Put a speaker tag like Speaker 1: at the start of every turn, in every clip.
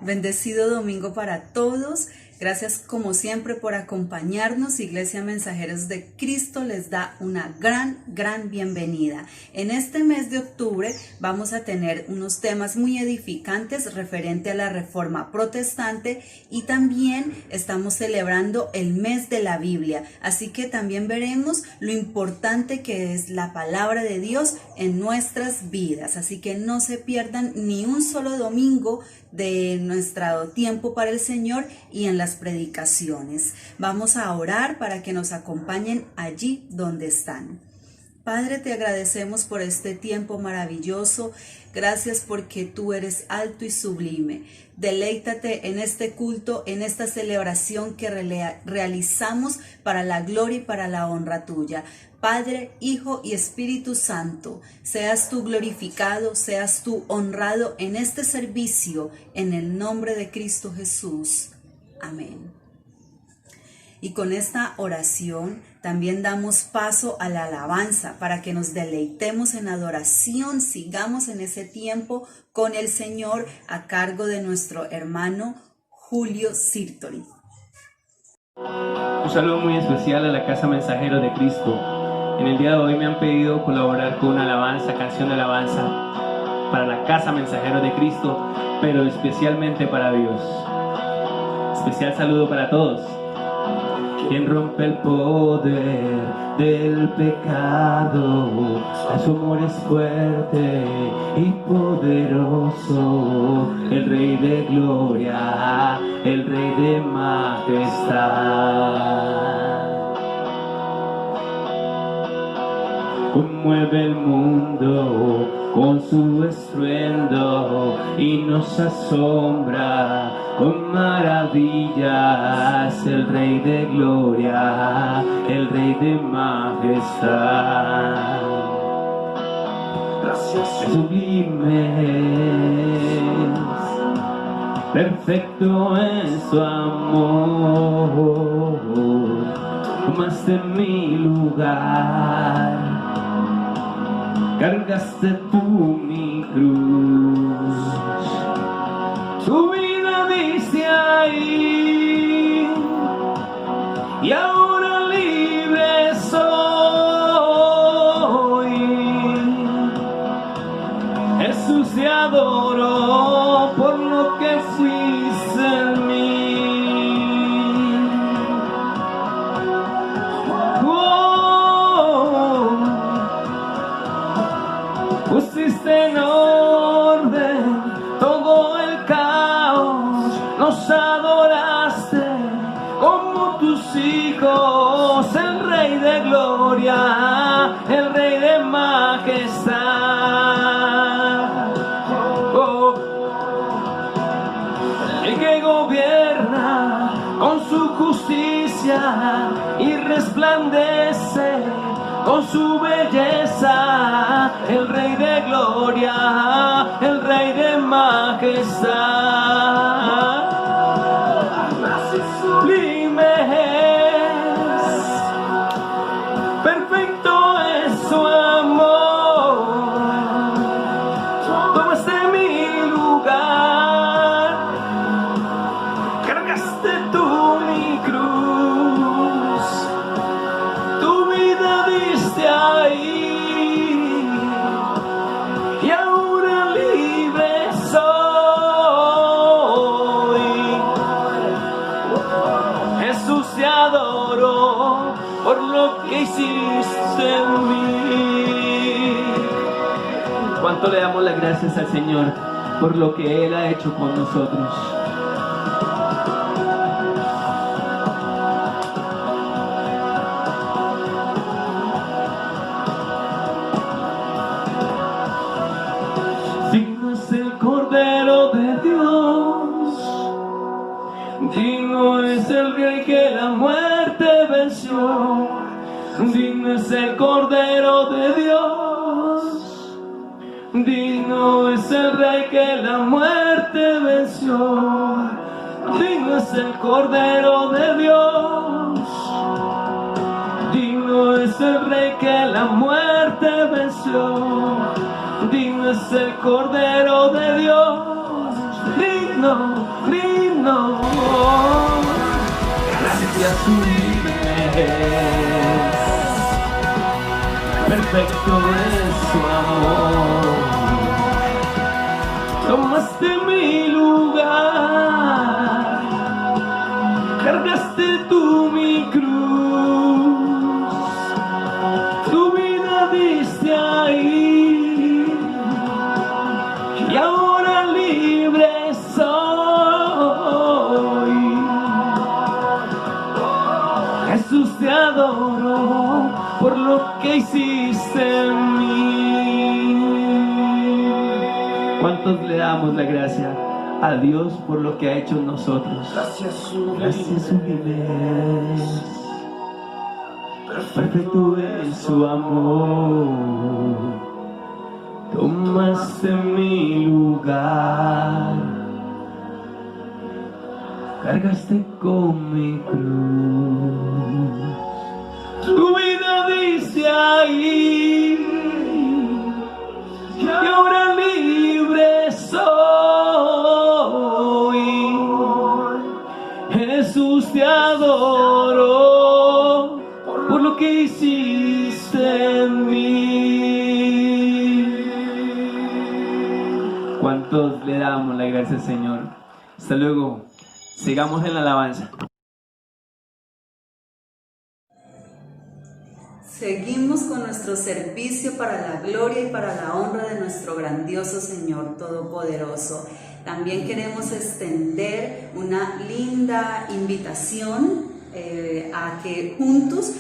Speaker 1: Bendecido domingo para todos. Gracias como siempre por acompañarnos. Iglesia Mensajeros de Cristo les da una gran bienvenida. En este mes de octubre vamos a tener unos temas muy edificantes referente a la Reforma Protestante y también estamos celebrando el mes de la Biblia. Así que también veremos lo importante que es la palabra de Dios en nuestras vidas. Así que no se pierdan ni un solo domingo de nuestro tiempo para el Señor y en las predicaciones. Vamos a orar para que nos acompañen allí donde están. Padre, te agradecemos por este tiempo maravilloso. Gracias porque tú eres alto y sublime. Deleítate en este culto, en esta celebración que realizamos para la gloria y para la honra tuya. Padre, Hijo y Espíritu Santo, seas tú glorificado, seas tú honrado en este servicio, en el nombre de Cristo Jesús. Amén. Y con esta oración también damos paso a la alabanza para que nos deleitemos en adoración, sigamos en ese tiempo con el Señor a cargo de nuestro hermano Julio Sirtori.
Speaker 2: Un saludo muy especial a la Casa Mensajero de Cristo. En el día de hoy me han pedido colaborar con una alabanza, canción de alabanza para la Casa Mensajero de Cristo, pero especialmente para Dios. Especial saludo para todos. Quien rompe el poder del pecado, su amor es fuerte y poderoso, el Rey de gloria, el Rey de majestad. Conmueve el mundo con su estruendo y nos asombra con maravillas, el Rey de gloria, el Rey de majestad. Gracias, sublimes, perfecto en su amor, tomaste mi lugar. Cargaste tú mi cruz, tu vida diste ahí, y ahora libre soy. Jesús, te adoro por lo que fuiste en mí. Pusiste en orden todo el caos, nos adoraste como tus hijos, el Rey de gloria, el Rey de majestad. Oh, el que gobierna con su justicia y resplandece con su belleza, el Rey de gloria, el Rey de majestad. Sublimes, perfecto es su amor, tomaste mi lugar, cargaste tú mi cruz, tu vida diste ahí, y ahora libre soy. Jesús, te adoro por lo que hiciste en mí. ¿Cuánto le damos las gracias al Señor por lo que Él ha hecho con nosotros? Digno es el Cordero de Dios, digno es el Rey que la muerte venció, digno es el Cordero de Dios, digno es el Rey que la muerte venció, digno es el Cordero de Dios, digno es el Rey que la muerte venció. Digno es el Cordero de Dios, digno inclino. Gracias sublimes, perfecto es su amor. Tomaste mi lugar, cargaste tú mi cruz, tu vida diste ahí, y ahora libre soy. Jesús, te adoro por lo que hiciste en mí. ¿Cuántos le damos la gracia a Dios por lo que ha hecho en nosotros? Gracias sublimes, perfecto es su amor. Tomaste mi lugar, cargaste con mi cruz, tu vida dice ahí, y ahora libre soy. Jesús, te adoro por lo que hiciste en mí. ¿Cuántos le damos la gracia al Señor? Hasta luego. Sigamos en la alabanza.
Speaker 1: Seguimos con nuestro servicio para la gloria y para la honra de nuestro grandioso Señor Todopoderoso. También queremos extender una linda invitación a que juntos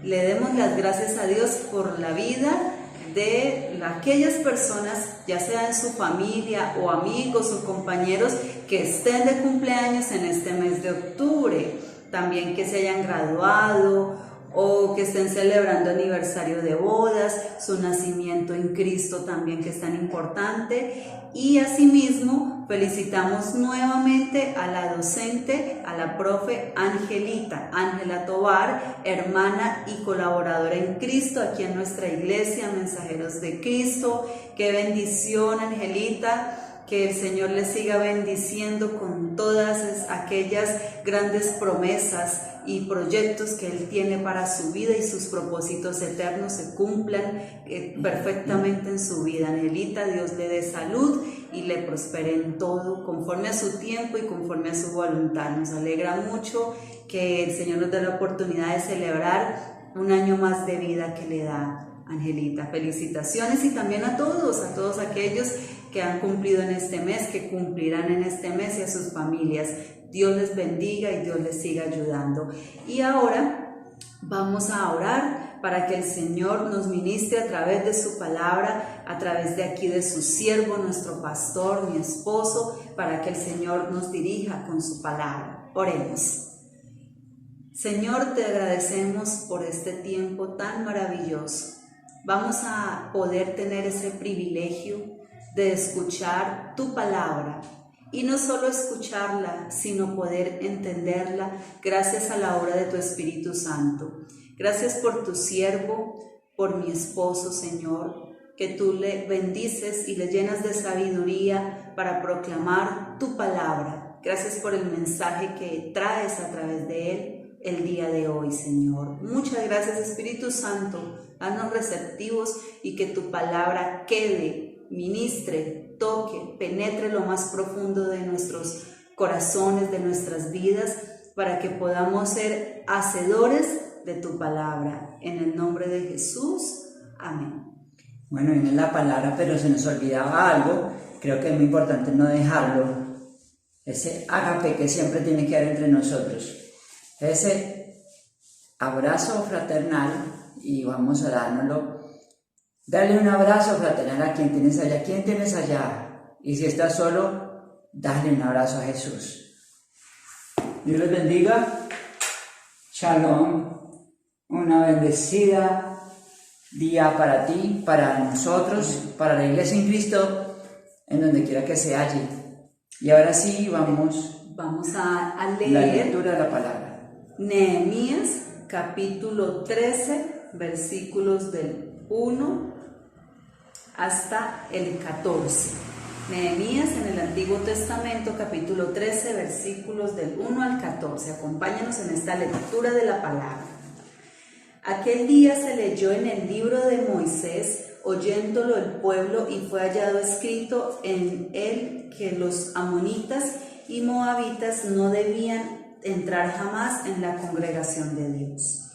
Speaker 1: le demos las gracias a Dios por la vida de aquellas personas, ya sea en su familia o amigos o compañeros, que estén de cumpleaños en este mes de octubre. También que se hayan graduado o que estén celebrando aniversario de bodas, su nacimiento en Cristo también, que es tan importante. Y asimismo felicitamos nuevamente a la docente, a la profe Ángela Tovar, hermana y colaboradora en Cristo aquí en nuestra iglesia, Mensajeros de Cristo. Qué bendición, Angelita. Que el Señor les siga bendiciendo con todas aquellas grandes promesas y proyectos que Él tiene para su vida, y sus propósitos eternos se cumplan perfectamente en su vida. Angelita, Dios le dé salud y le prospere en todo, conforme a su tiempo y conforme a su voluntad. Nos alegra mucho que el Señor nos dé la oportunidad de celebrar un año más de vida que le da Angelita. Felicitaciones, y también a todos aquellos que han cumplido en este mes, que cumplirán en este mes, y a sus familias. Dios les bendiga y Dios les siga ayudando. Y ahora vamos a orar para que el Señor nos ministre a través de su palabra, a través de aquí de su siervo, nuestro pastor, mi esposo, para que el Señor nos dirija con su palabra. Oremos. Señor, te agradecemos por este tiempo tan maravilloso. Vamos a poder tener ese privilegio de escuchar tu palabra, y no solo escucharla, sino poder entenderla gracias a la obra de tu Espíritu Santo. Gracias por tu siervo, por mi esposo, Señor, que tú le bendices y le llenas de sabiduría para proclamar tu palabra. Gracias por el mensaje que traes a través de él el día de hoy, Señor. Muchas gracias, Espíritu Santo. Haznos receptivos y que tu palabra quede, ministre, toque, penetre lo más profundo de nuestros corazones, de nuestras vidas, para que podamos ser hacedores de tu palabra. En el nombre de Jesús, amén.
Speaker 3: Bueno, viene la palabra, pero se nos olvidaba algo. Creo que es muy importante no dejarlo. Ese ágape que siempre tiene que haber entre nosotros. Ese abrazo fraternal, y vamos a dárnoslo. Dale un abrazo fraternal a quien tienes allá. ¿Quién tienes allá? Y si estás solo, dale un abrazo a Jesús. Dios les bendiga. Shalom. Una bendecida día para ti, para nosotros, para la iglesia en Cristo, en donde quiera que se halle. Y ahora sí, vamos
Speaker 1: a leer
Speaker 3: la lectura de la palabra.
Speaker 1: Nehemías, capítulo 13, versículos del 1 hasta el 14. Nehemías en el Antiguo Testamento, capítulo 13, versículos del 1 al 14. Acompáñanos en esta lectura de la palabra. Aquel día se leyó en el libro de Moisés, oyéndolo el pueblo, y fue hallado escrito en él que los amonitas y moabitas no debían entrar jamás en la congregación de Dios.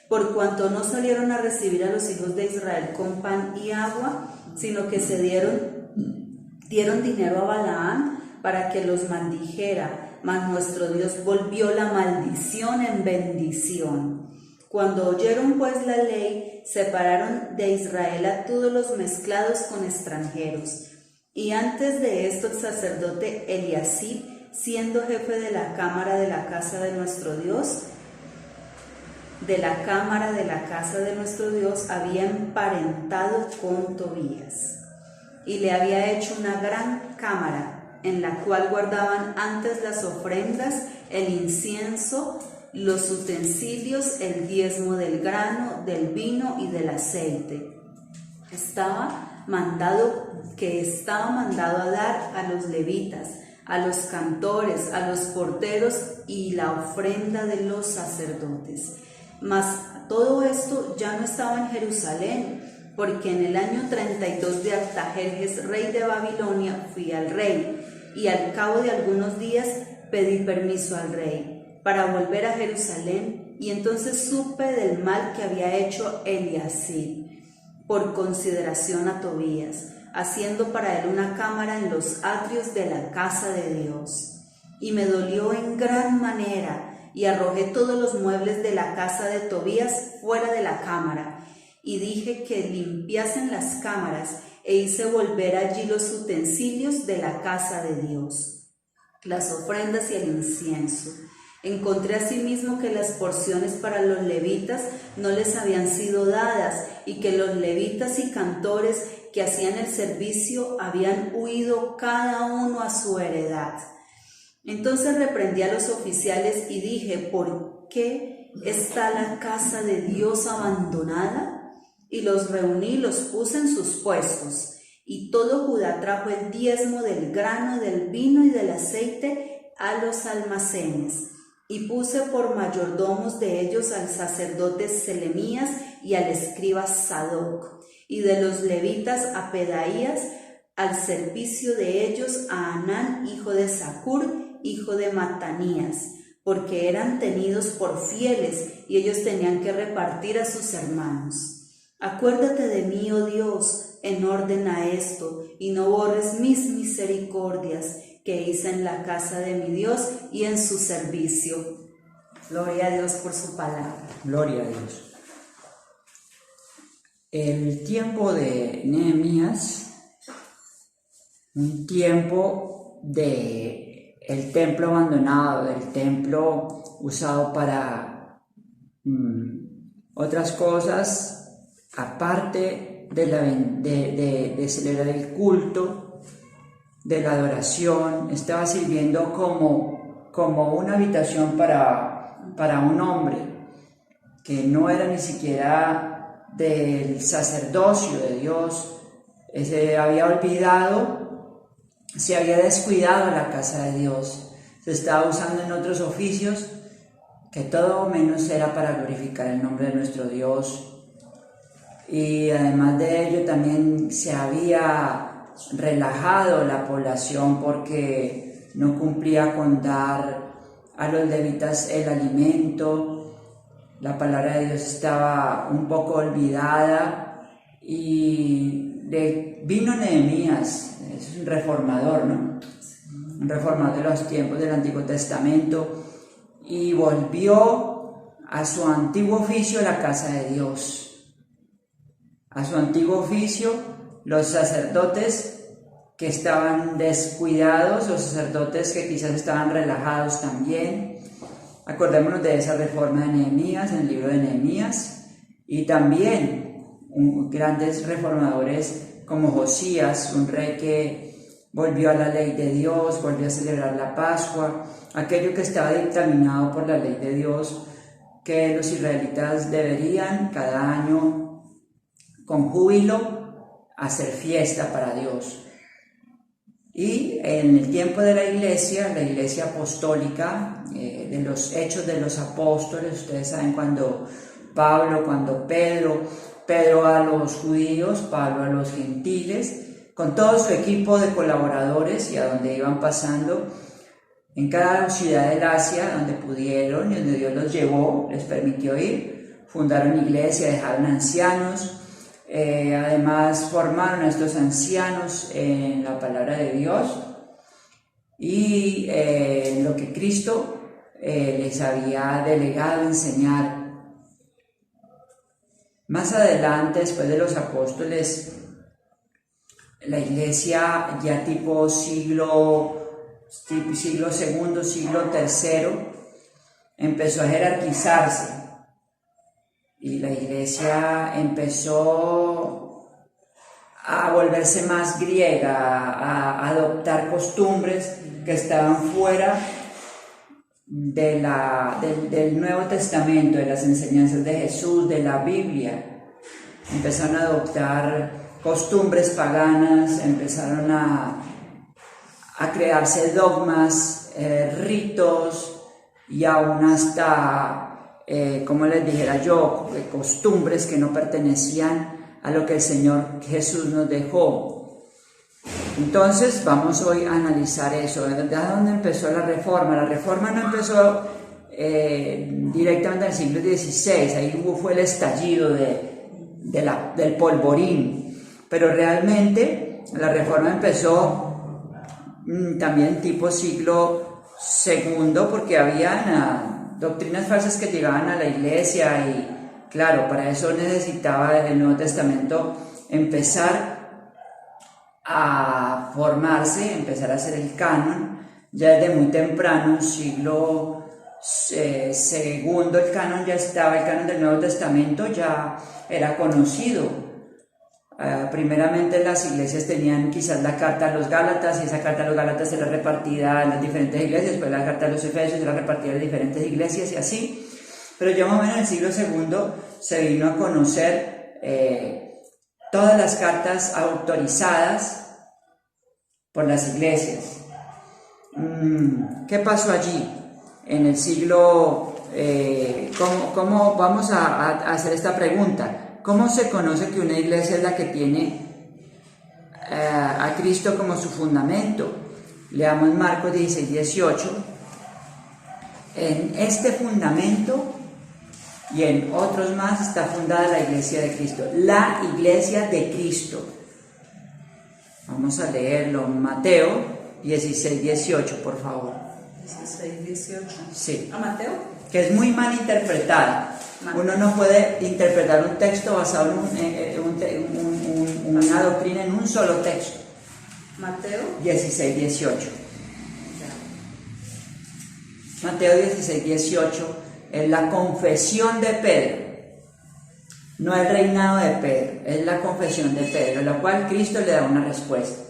Speaker 1: Por cuanto no salieron a recibir a los hijos de Israel con pan y agua, sino que se dieron dinero a Balaam para que los maldijera, mas nuestro Dios volvió la maldición en bendición. Cuando oyeron pues la ley, separaron de Israel a todos los mezclados con extranjeros. Y antes de esto el sacerdote Eliasib, siendo jefe de la cámara de la casa de nuestro Dios, había emparentado con Tobías. Y le había hecho una gran cámara, en la cual guardaban antes las ofrendas, el incienso, los utensilios, el diezmo del grano, del vino y del aceite. Estaba mandado a dar a los levitas, a los cantores, a los porteros y la ofrenda de los sacerdotes. Mas todo esto ya no estaba en Jerusalén, porque en el año 32 de Artajerjes, rey de Babilonia, fui al rey, y al cabo de algunos días pedí permiso al rey para volver a Jerusalén, y entonces supe del mal que había hecho Eliasib por consideración a Tobías, haciendo para él una cámara en los atrios de la casa de Dios. Y me dolió en gran manera, y arrojé todos los muebles de la casa de Tobías fuera de la cámara, y dije que limpiasen las cámaras, e hice volver allí los utensilios de la casa de Dios, las ofrendas y el incienso. Encontré asimismo que las porciones para los levitas no les habían sido dadas, y que los levitas y cantores que hacían el servicio habían huido cada uno a su heredad. Entonces reprendí a los oficiales y dije: ¿por qué está la casa de Dios abandonada? Y los reuní, los puse en sus puestos. Y todo Judá trajo el diezmo del grano, del vino y del aceite a los almacenes. Y puse por mayordomos de ellos al sacerdote Selemías y al escriba Sadoc, y de los levitas a Pedaías, al servicio de ellos a Anán, hijo de Zacur, hijo de Matanías, porque eran tenidos por fieles, y ellos tenían que repartir a sus hermanos. Acuérdate de mí, oh Dios, en orden a esto, y no borres mis misericordias que hice en la casa de mi Dios y en su servicio. Gloria a Dios por su palabra.
Speaker 3: Gloria a Dios. El tiempo de Nehemías, un tiempo de el templo abandonado, del templo usado para otras cosas, aparte de celebrar el culto, de la adoración, estaba sirviendo como una habitación para un hombre que no era ni siquiera del sacerdocio de Dios. Se había olvidado, se había descuidado la casa de Dios, se estaba usando en otros oficios que todo menos era para glorificar el nombre de nuestro Dios. Y además de ello también se había relajado la población porque no cumplía con dar a los levitas el alimento. La palabra de Dios estaba un poco olvidada, y vino Nehemías, es un reformador, ¿no? Un reformador de los tiempos del Antiguo Testamento, y volvió a su antiguo oficio, la casa de Dios, a su antiguo oficio. Los sacerdotes que estaban descuidados, los sacerdotes que quizás estaban relajados también. Acordémonos de esa reforma de Nehemías, en el libro de Nehemías, y también grandes reformadores como Josías, un rey que volvió a la ley de Dios, volvió a celebrar la Pascua, aquello que estaba dictaminado por la ley de Dios, que los israelitas deberían cada año con júbilo hacer fiesta para Dios. Y en el tiempo de la iglesia apostólica, de los Hechos de los Apóstoles, ustedes saben cuando Pedro a los judíos, Pablo a los gentiles, con todo su equipo de colaboradores, y a donde iban pasando, en cada ciudad del Asia, donde pudieron y donde Dios los llevó, les permitió ir, fundaron iglesia, dejaron ancianos, además formaron a estos ancianos en la palabra de Dios y lo que Cristo les había delegado enseñar. Más adelante, después de los apóstoles, la iglesia ya tipo siglo II, siglo III, empezó a jerarquizarse y la iglesia empezó a volverse más griega, a adoptar costumbres que estaban fuera del Nuevo Testamento, de las enseñanzas de Jesús, de la Biblia. Empezaron a adoptar costumbres paganas, empezaron a crearse dogmas, ritos y aún hasta, como les dijera yo, costumbres que no pertenecían a lo que el Señor Jesús nos dejó. Entonces vamos hoy a analizar eso. ¿De dónde empezó la Reforma? La Reforma no empezó directamente en el siglo XVI, ahí fue el estallido del polvorín, pero realmente la Reforma empezó también tipo siglo II, porque habían doctrinas falsas que llegaban a la iglesia y claro, para eso necesitaba el Nuevo Testamento empezar a formarse, empezar a hacer el canon. Ya desde muy temprano, siglo II, el canon ya estaba, el canon del Nuevo Testamento ya era conocido. Primeramente las iglesias tenían quizás la carta a los Gálatas, y esa carta a los Gálatas era repartida en las diferentes iglesias, después la carta a los Efesios era repartida en las diferentes iglesias y así. Pero ya más o menos en el siglo II se vino a conocer todas las cartas autorizadas por las iglesias. ¿Qué pasó allí? En el siglo, ¿cómo vamos a hacer esta pregunta? ¿Cómo se conoce que una iglesia es la que tiene a Cristo como su fundamento? Leamos Marcos 16-18. En este fundamento y en otros más está fundada la iglesia de Cristo, la iglesia de Cristo. Vamos a leerlo, Mateo 16-18, por favor.
Speaker 1: 16-18.
Speaker 3: Sí.
Speaker 1: ¿A Mateo?
Speaker 3: Que es muy mal interpretada. Uno no puede interpretar un texto basado en una doctrina en un solo texto.
Speaker 1: Mateo
Speaker 3: 16-18. Mateo 16-18 es la confesión de Pedro. No el reinado de Pedro, es la confesión de Pedro, en la cual Cristo le da una respuesta.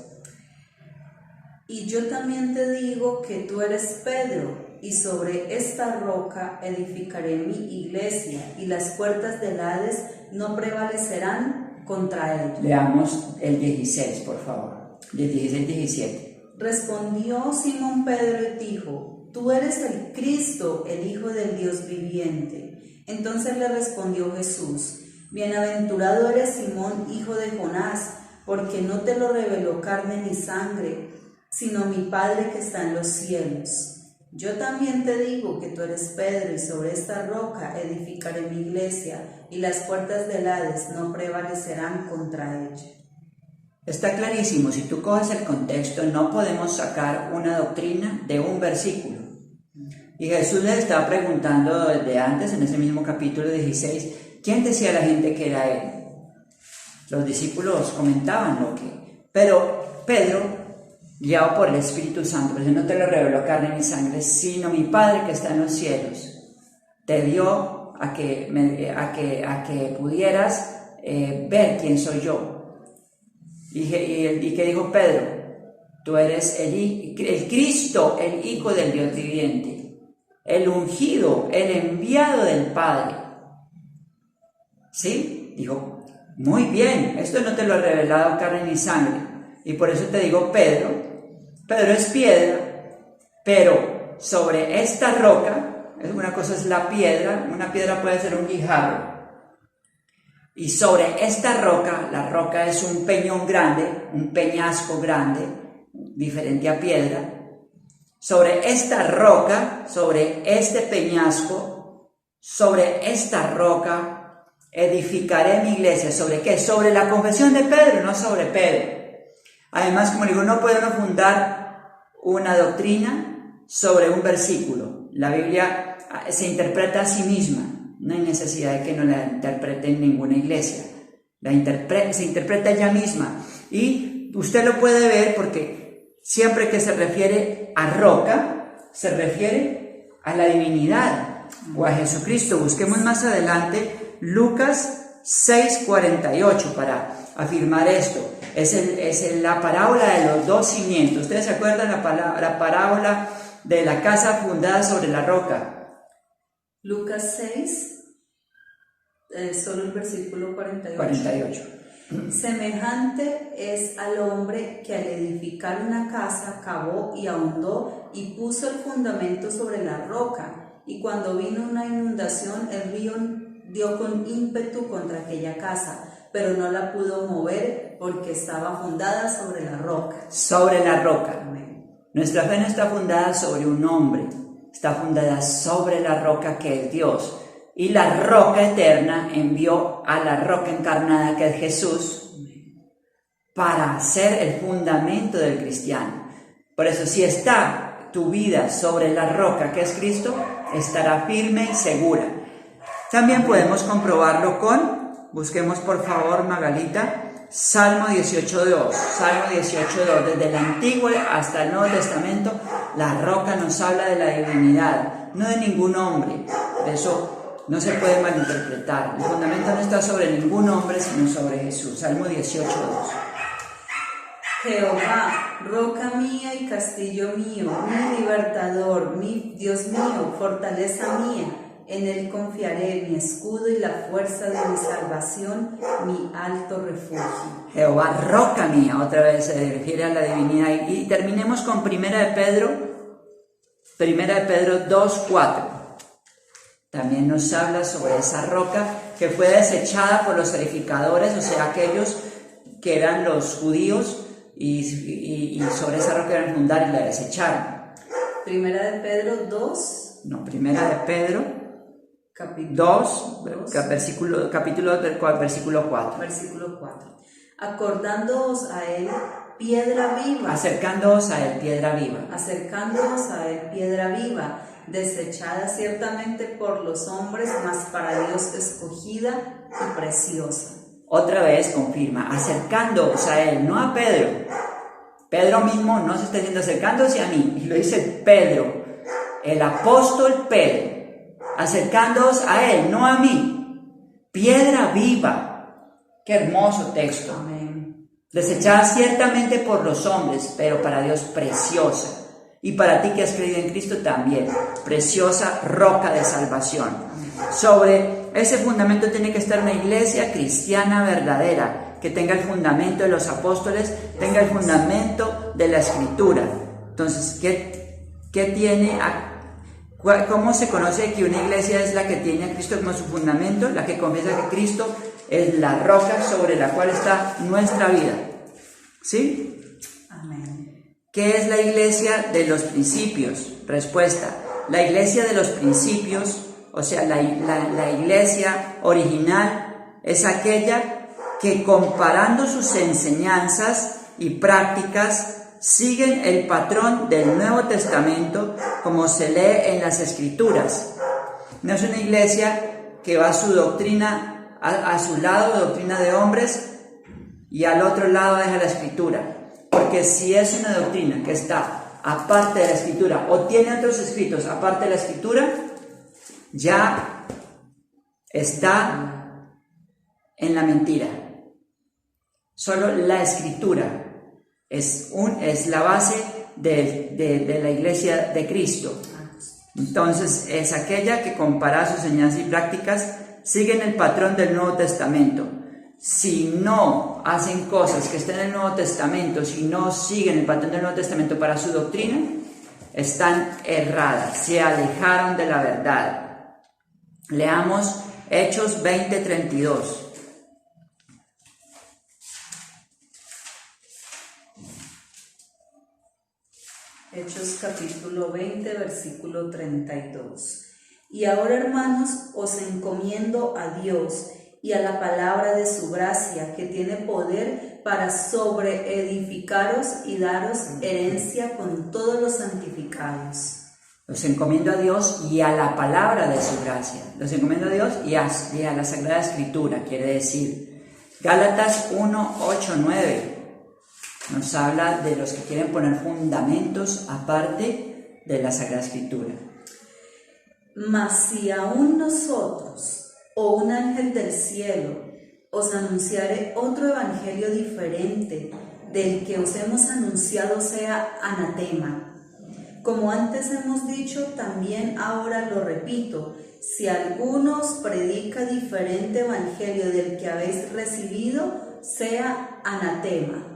Speaker 1: Y yo también te digo que tú eres Pedro, y sobre esta roca edificaré mi iglesia, y las puertas del Hades no prevalecerán contra ella.
Speaker 3: Leamos el 16, por favor. El 16-17.
Speaker 1: Respondió Simón Pedro y dijo: tú eres el Cristo, el Hijo del Dios viviente. Entonces le respondió Jesús: bienaventurado eres Simón, hijo de Jonás, porque no te lo reveló carne ni sangre, sino mi Padre que está en los cielos. Yo también te digo que tú eres Pedro, y sobre esta roca edificaré mi iglesia, y las puertas del Hades no prevalecerán contra ella.
Speaker 3: Está clarísimo, si tú coges el contexto, no podemos sacar una doctrina de un versículo. Y Jesús les estaba preguntando desde antes, en ese mismo capítulo 16, ¿quién decía a la gente que era él? Los discípulos comentaban lo que... Pero Pedro, guiado por el Espíritu Santo, pues no te lo reveló carne ni sangre, sino mi Padre que está en los cielos, te dio a que pudieras ver quién soy yo. Y que dijo Pedro: tú eres el Cristo, el Hijo del Dios viviente, el ungido, el enviado del Padre. ¿Sí? Dijo: muy bien, esto no te lo ha revelado carne ni sangre. Y por eso te digo, Pedro, Pedro es piedra, pero sobre esta roca, una cosa es la piedra, una piedra puede ser un guijarro, y sobre esta roca, la roca es un peñón grande, un peñasco grande, diferente a piedra. Sobre esta roca, sobre este peñasco, sobre esta roca, edificaré mi iglesia. ¿Sobre qué? Sobre la confesión de Pedro, no sobre Pedro. Además, como digo, no puede uno fundar una doctrina sobre un versículo. La Biblia se interpreta a sí misma. No hay necesidad de que no la interprete en ninguna iglesia. Se interpreta ella misma. Y usted lo puede ver porque siempre que se refiere a roca, se refiere a la divinidad o a Jesucristo. Busquemos más adelante Lucas 6:48 para afirmar esto. Es la parábola de los dos cimientos. ¿Ustedes se acuerdan la parábola de la casa fundada sobre la roca?
Speaker 1: Lucas 6, solo el versículo
Speaker 3: 48.
Speaker 1: Semejante es al hombre que al edificar una casa cavó y ahondó y puso el fundamento sobre la roca, y cuando vino una inundación el río dio con ímpetu contra aquella casa, pero no la pudo mover porque estaba fundada sobre la roca.
Speaker 3: Sobre la roca.
Speaker 1: Amén.
Speaker 3: Nuestra fe no está fundada sobre un hombre, está fundada sobre la roca que es Dios. Y la roca eterna envió a la roca encarnada que es Jesús para ser el fundamento del cristiano. Por eso, si está tu vida sobre la roca que es Cristo, estará firme y segura. También podemos comprobarlo busquemos por favor, Magalita, Salmo 18:2. Salmo 18:2. Desde el Antiguo hasta el Nuevo Testamento, la roca nos habla de la divinidad, no de ningún hombre. De eso no se puede malinterpretar. El fundamento no está sobre ningún hombre, sino sobre Jesús. Salmo 18:2.
Speaker 1: Jehová, roca mía y castillo mío, mi libertador, mi Dios mío, fortaleza mía, en él confiaré, mi escudo y la fuerza de mi salvación, mi alto refugio.
Speaker 3: Jehová, roca mía, otra vez se refiere a la divinidad. Y terminemos con Primera de Pedro 2:4. También nos habla sobre esa roca que fue desechada por los edificadores, o sea, aquellos que eran los judíos, y sobre esa roca iban a fundar y la desecharon.
Speaker 1: Primera de Pedro 2.
Speaker 3: No, Primera de Pedro
Speaker 1: capítulo
Speaker 3: 2, capítulo 2, versículo 4.
Speaker 1: Versículo 4. Acordándoos a él, piedra viva.
Speaker 3: Acercándoos a él, piedra viva.
Speaker 1: Acercándoos a él, piedra viva, desechada ciertamente por los hombres, mas para Dios escogida y preciosa.
Speaker 3: Otra vez confirma, acercándoos a él, no a Pedro. Pedro mismo no se está diciendo acercándose a mí, y lo dice Pedro, el apóstol Pedro, acercándoos a él, no a mí. Piedra viva. Qué hermoso texto.
Speaker 1: Amén.
Speaker 3: Desechada ciertamente por los hombres, pero para Dios preciosa. Y para ti que has creído en Cristo también, preciosa roca de salvación. Sobre ese fundamento tiene que estar una iglesia cristiana verdadera, que tenga el fundamento de los apóstoles, tenga el fundamento de la Escritura. Entonces, ¿qué tiene? ¿Cómo se conoce que una iglesia es la que tiene a Cristo como su fundamento? La que confiesa que Cristo es la roca sobre la cual está nuestra vida. ¿Sí?
Speaker 1: Amén.
Speaker 3: ¿Qué es la iglesia de los principios? Respuesta. La iglesia de los principios, o sea, la iglesia original, es aquella que, comparando sus enseñanzas y prácticas, siguen el patrón del Nuevo Testamento como se lee en las Escrituras. No es una iglesia que va a su doctrina, a su lado, doctrina de hombres, y al otro lado deja la Escritura. Porque si es una doctrina que está aparte de la Escritura o tiene otros escritos aparte de la Escritura, ya está en la mentira. Solo la Escritura es la base de la iglesia de Cristo. Entonces es aquella que, compara sus enseñanzas y prácticas, siguen el patrón del Nuevo Testamento. si no hacen cosas que estén en el Nuevo Testamento, si no siguen el patrón del Nuevo Testamento para su doctrina, están erradas, se alejaron de la verdad. Leamos Hechos 20:32.
Speaker 1: Hechos capítulo 20, versículo 32. Y ahora, hermanos, os encomiendo a Dios y a la palabra de su gracia, que tiene poder para sobreedificaros y daros herencia con todos los santificados.
Speaker 3: Los encomiendo a Dios y a la palabra de su gracia. Los encomiendo a Dios y a la Sagrada Escritura, quiere decir. Gálatas 1, 8, 9 nos habla de los que quieren poner fundamentos aparte de la Sagrada Escritura.
Speaker 1: Mas si aún nosotros, o un ángel del cielo, os anunciare otro evangelio diferente del que os hemos anunciado, sea anatema. Como antes hemos dicho, también ahora lo repito: si alguno os predica diferente evangelio del que habéis recibido, sea anatema.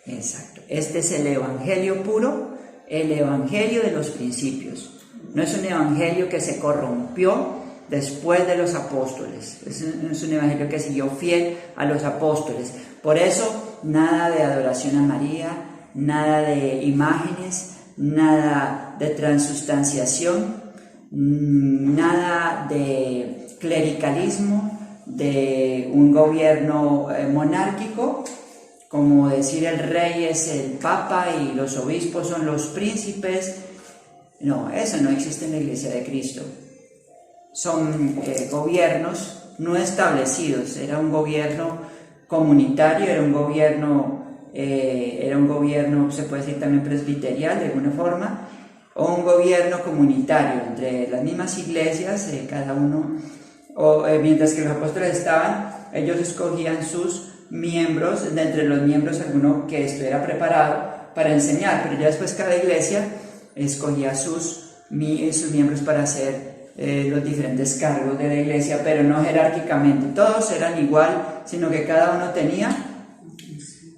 Speaker 3: Exacto. Este es el evangelio puro, el evangelio de los principios. No es un evangelio que se corrompió después de los apóstoles. Es un evangelio que siguió fiel a los apóstoles. Por eso, nada de adoración a María, nada de imágenes, nada de transustanciación, nada de clericalismo, de un gobierno monárquico, como decir el rey es el papa y los obispos son los príncipes. No, eso no existe en la Iglesia de Cristo. Son gobiernos no establecidos. Era un gobierno comunitario, era un gobierno, se puede decir también presbiterial de alguna forma, o un gobierno comunitario entre las mismas iglesias, cada uno, mientras que los apóstoles estaban, ellos escogían sus miembros, de entre los miembros alguno que estuviera preparado para enseñar, pero ya después cada iglesia escogía sus miembros para hacer los diferentes cargos de la iglesia, pero no jerárquicamente, todos eran igual, sino que cada uno tenía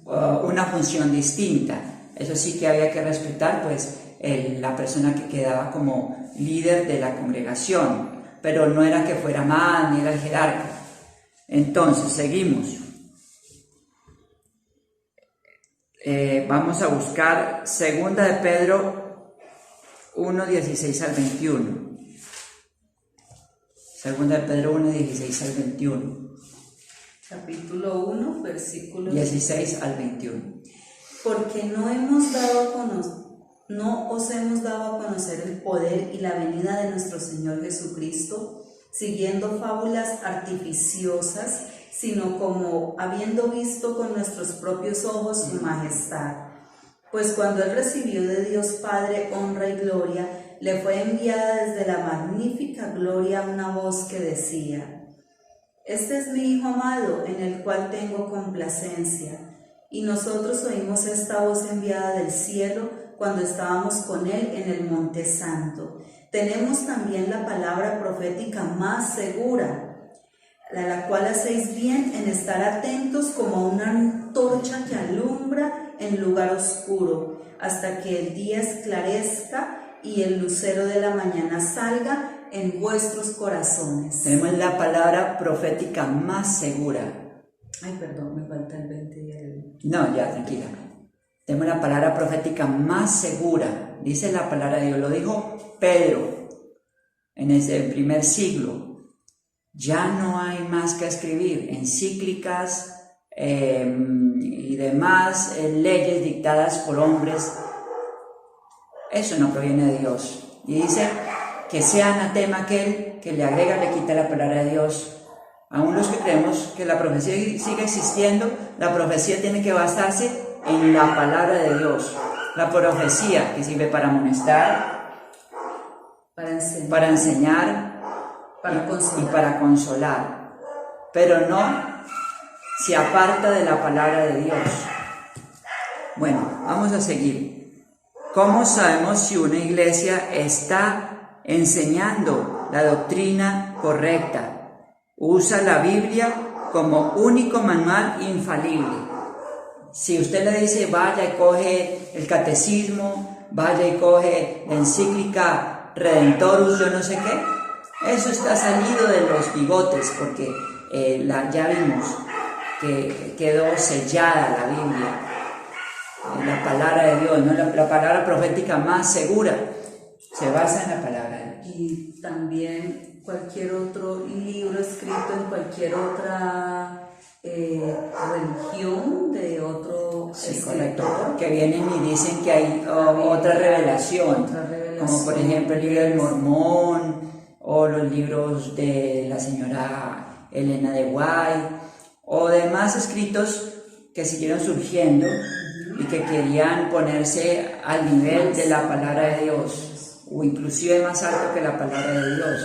Speaker 3: una función distinta. Eso sí que había que respetar, pues, la persona que quedaba como líder de la congregación, pero no era que fuera más, ni era el jerarca. Entonces, seguimos. Vamos a buscar 2 de Pedro 1, 16 al 21. 2 de Pedro 1, 16 al 21.
Speaker 1: Capítulo 1, versículo
Speaker 3: 16 al 21.
Speaker 1: Porque no os hemos dado a conocer el poder y la venida de nuestro Señor Jesucristo, siguiendo fábulas artificiosas, sino como habiendo visto con nuestros propios ojos su majestad. Pues cuando él recibió de Dios Padre honra y gloria, le fue enviada desde la magnífica gloria una voz que decía: Este es mi Hijo amado, en el cual tengo complacencia. Y nosotros oímos esta voz enviada del cielo cuando estábamos con él en el Monte Santo. Tenemos también la palabra profética más segura, a la cual hacéis bien en estar atentos como una antorcha que alumbra en lugar oscuro, hasta que el día esclarezca y el lucero de la mañana salga en vuestros corazones.
Speaker 3: Tenemos la palabra profética más segura.
Speaker 1: Ay, perdón, me falta el 20 y el...
Speaker 3: No, ya, tranquila. Tenemos la palabra profética más segura. Dice la palabra de Dios, lo dijo Pedro en el primer siglo. Ya no hay más que escribir, encíclicas y demás leyes dictadas por hombres. Eso no proviene de Dios. Y dice que sea anatema aquel que le agrega, le quita la palabra de Dios. Aún los que creemos que la profecía sigue existiendo, la profecía tiene que basarse en la palabra de Dios. La profecía que sirve para amonestar, para enseñar y para consolar, pero no se aparta de la palabra de Dios. Bueno, vamos a seguir. ¿Cómo sabemos si una iglesia está enseñando la doctrina correcta? ¿Usa la Biblia como único manual infalible. Si usted le dice vaya y coge el catecismo, vaya y coge la encíclica Redentorus, yo no sé qué, eso está salido de los bigotes, porque ya vimos que quedó sellada la Biblia, la palabra de Dios, ¿no? La palabra profética más segura se basa en la palabra de Dios.
Speaker 1: Y también cualquier otro libro escrito en cualquier otra religión de otro
Speaker 3: correcto, que vienen y dicen que hay otra revelación, como por ejemplo el libro del Mormón o los libros de la señora Elena de White o demás escritos que siguieron surgiendo y que querían ponerse al nivel de la palabra de Dios o inclusive más alto que la palabra de Dios.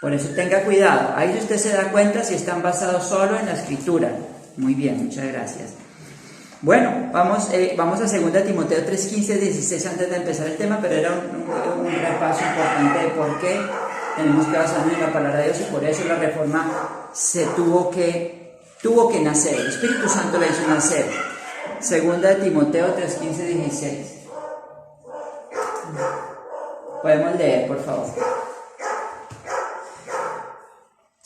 Speaker 3: Por eso tenga cuidado. Ahí usted se da cuenta si están basados solo en la escritura. Muy bien, muchas gracias. Bueno, vamos a 2 Timoteo 3, 15, 16 antes de empezar el tema, pero era un repaso importante de por qué tenemos que basarnos en la palabra de Dios y por eso la reforma se tuvo que nacer. El Espíritu Santo la hizo nacer. 2 Timoteo 3, 15, 16. Podemos leer, por favor.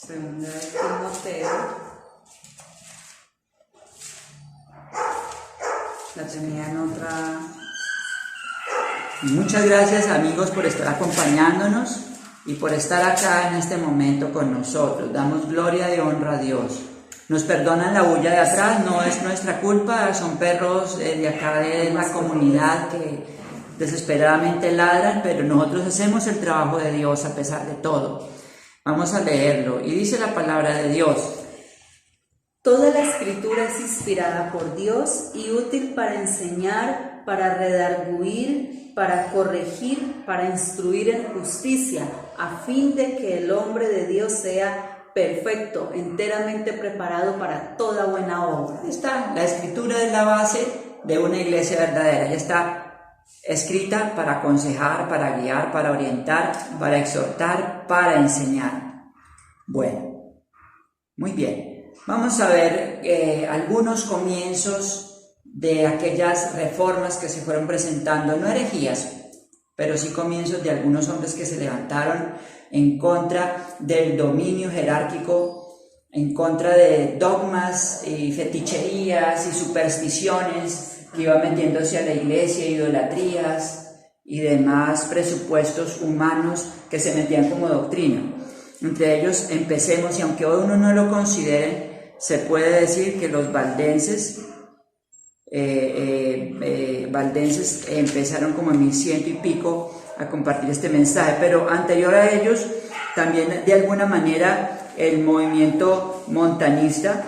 Speaker 1: 2 Timoteo, la tenía en otra.
Speaker 3: Muchas gracias, amigos, por estar acompañándonos y por estar acá en este momento con nosotros. Damos gloria y honra a Dios. Nos perdonan la bulla de atrás, no es nuestra culpa, son perros de acá de la comunidad que desesperadamente ladran, pero nosotros hacemos el trabajo de Dios a pesar de todo. Vamos a leerlo, y dice la palabra de Dios.
Speaker 1: Toda la escritura es inspirada por Dios y útil para enseñar, para redarguir, para corregir, para instruir en justicia, a fin de que el hombre de Dios sea perfecto, enteramente preparado para toda buena obra.
Speaker 3: Ahí está, la escritura es la base de una iglesia verdadera, ya está escrita para aconsejar, para guiar, para orientar, para exhortar, para enseñar. Bueno, muy bien. Vamos a ver algunos comienzos de aquellas reformas que se fueron presentando, no herejías, pero sí comienzos de algunos hombres que se levantaron en contra del dominio jerárquico, en contra de dogmas y feticherías y supersticiones que iba metiéndose a la iglesia, idolatrías y demás presupuestos humanos que se metían como doctrina. Entre ellos empecemos, y aunque hoy uno no lo considere, se puede decir que los valdenses empezaron como en 1100 y pico a compartir este mensaje, pero anterior a ellos también de alguna manera el movimiento montanista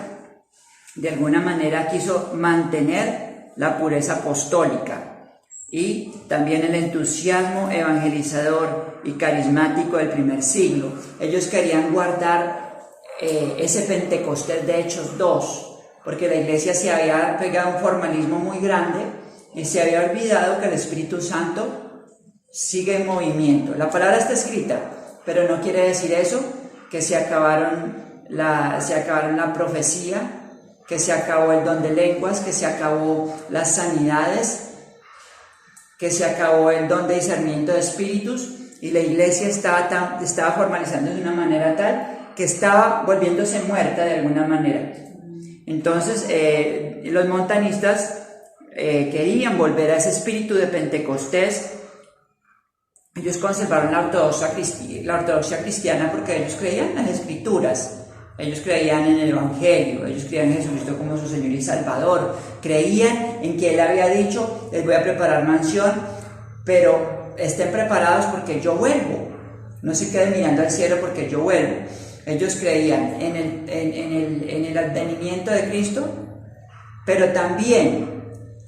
Speaker 3: de alguna manera quiso mantener la pureza apostólica y también el entusiasmo evangelizador y carismático del primer siglo. Ellos querían guardar ese Pentecostés de Hechos 2, porque la iglesia se había pegado un formalismo muy grande y se había olvidado que el Espíritu Santo sigue en movimiento. La palabra está escrita, pero no quiere decir eso que se acabaron la profecía, que se acabó el don de lenguas, que se acabó las sanidades, que se acabó el don de discernimiento de espíritus, y la iglesia estaba formalizando de una manera tal que estaba volviéndose muerta de alguna manera. Entonces los montanistas querían volver a ese espíritu de Pentecostés. Ellos conservaron la ortodoxia cristiana porque ellos creían en las escrituras. Ellos creían en el Evangelio, ellos creían en Jesucristo como su Señor y Salvador, creían en que Él había dicho, les voy a preparar mansión, pero estén preparados porque yo vuelvo, no se queden mirando al cielo porque yo vuelvo. Ellos creían en el advenimiento de Cristo, pero también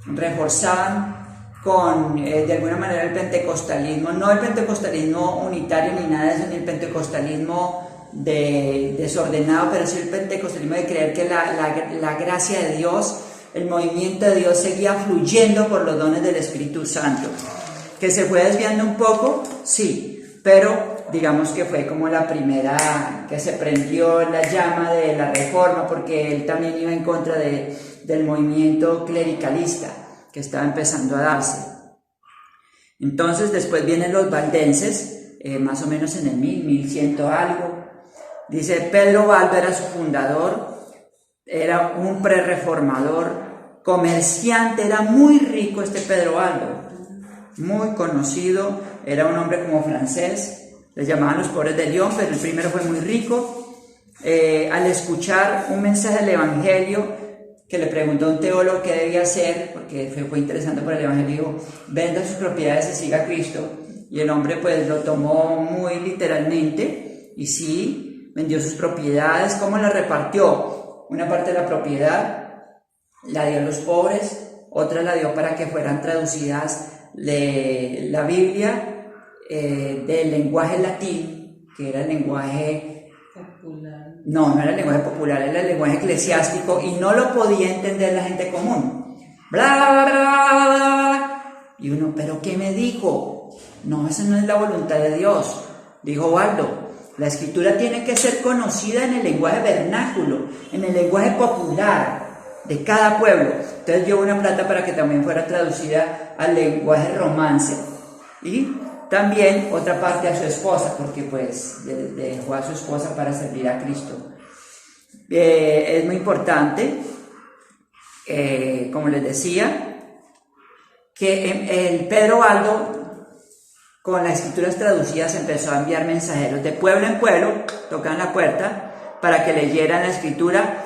Speaker 3: reforzaban con, de alguna manera, el pentecostalismo, no el pentecostalismo unitario ni nada de eso, ni el pentecostalismo desordenado, pero sí el pentecostalismo de creer que la gracia de Dios, el movimiento de Dios seguía fluyendo por los dones del Espíritu Santo. ¿Que se fue desviando un poco? Sí, pero digamos que fue como la primera que se prendió la llama de la reforma, porque él también iba en contra del movimiento clericalista que estaba empezando a darse. Entonces después vienen los valdenses, más o menos en el 1100 algo. Dice, Pedro Baldo era su fundador, era un prerreformador, comerciante, era muy rico este Pedro Baldo, muy conocido, era un hombre como francés, les llamaban los pobres de León, pero el primero fue muy rico. Al escuchar un mensaje del Evangelio, que le preguntó a un teólogo qué debía hacer, porque fue interesante por el Evangelio, dijo, venda sus propiedades y siga a Cristo. Y el hombre pues lo tomó muy literalmente, y sí, vendió sus propiedades. ¿Cómo las repartió? Una parte de la propiedad la dio a los pobres, otra la dio para que fueran traducidas de la Biblia del lenguaje latín, que era el lenguaje popular. No era el lenguaje popular, era el lenguaje eclesiástico y no lo podía entender la gente común. Bla, bla, bla, bla, bla. Y uno, ¿pero qué me dijo? No, esa no es la voluntad de Dios. Dijo Baldo, la escritura tiene que ser conocida en el lenguaje vernáculo, en el lenguaje popular de cada pueblo. Entonces dio una plata para que también fuera traducida al lenguaje romance. Y también otra parte a su esposa, porque pues dejó a su esposa para servir a Cristo. Es muy importante, como les decía, que el Pedro Baldo, con las escrituras traducidas, empezó a enviar mensajeros de pueblo en pueblo, tocaban la puerta para que leyeran la escritura.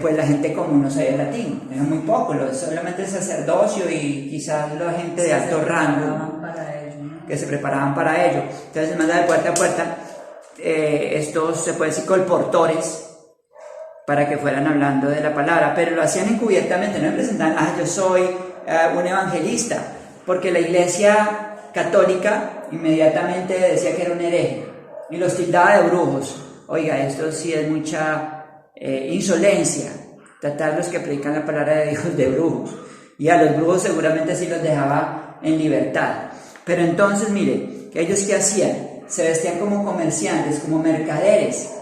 Speaker 3: Pues la gente común no sabía latín, era muy poco, solamente el sacerdocio y quizás la gente de alto rango que se preparaban para ello. Entonces se manda de puerta a puerta estos, se puede decir, colportores, para que fueran hablando de la palabra, pero lo hacían encubiertamente, no me presentaban, yo soy un evangelista, porque la iglesia católica inmediatamente decía que era un hereje y los tildaba de brujos. Oiga, esto sí es mucha insolencia, tratar los que predican la palabra de Dios de brujos, y a los brujos seguramente sí los dejaba en libertad. Pero entonces mire, que ellos ¿qué hacían? Se vestían como comerciantes, como mercaderes,